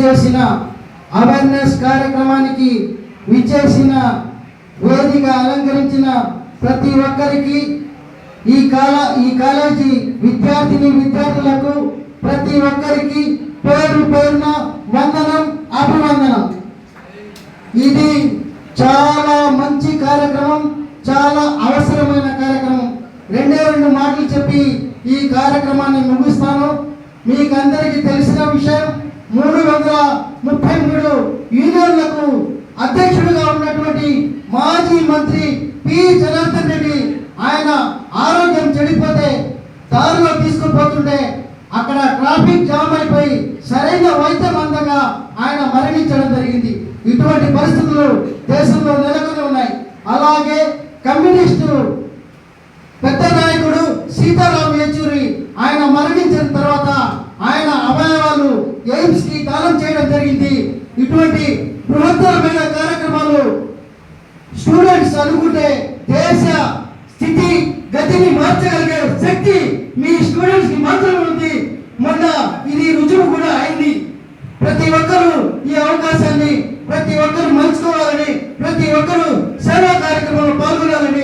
చేసిన అవేర్నెస్ కార్యక్రమానికి విచ్చేసిన వేదిక అలంకరించిన ప్రతి ఒక్కరికి ఈ కాలేజీ విద్యార్థులకు ప్రతి ఒక్కరికి పేరు పేరున వందనం, అభివందనం. ఇది చాలా మంచి కార్యక్రమం, చాలా అవసరమైన కార్యక్రమం. రెండు మాటలు చెప్పి ఈ కార్యక్రమాన్ని ముగిస్తాను. మీకు అందరికీ తెలిసిన విషయం, 333 యూనియన్లకు అధ్యక్షుడిగా ఉన్నటువంటి మాజీ మంత్రి పి జనార్దన్ రెడ్డి ఆయన ఆరోగ్యం చెడిపోతే దారిలో తీసుకుపోతుంటే అక్కడ ట్రాఫిక్ జామ్ అయిపోయి సరైన వైద్యం అందగా ఆయన మరణించడం జరిగింది. ఇటువంటి పరిస్థితులు దేశంలో నెలకొని ఉన్నాయి. అలాగే కమ్యూనిస్టు పెద్ద నాయకుడు సీతారాం యేచూరి ఆయన మరణించిన తర్వాత ఆయన అవయవాలు ఎయిమ్స్ కి దానం చేయడం జరిగింది. ఇటువంటి బృహత్తరమైన కార్యక్రమాలు స్టూడెంట్స్ అనుకుంటే దేశ స్థితి గతిని మార్చగలిగే శక్తి మీ స్టూడెంట్స్ కి మాత్రమే ఉంది. మొన్న ఇది రుజువు కూడా అయింది. ప్రతి ఒక్కరూ ఈ అవకాశాన్ని ప్రతి ఒక్కరు మంచుకోవాలని, ప్రతి ఒక్కరూ సేవా కార్యక్రమంలో పాల్గొనాలని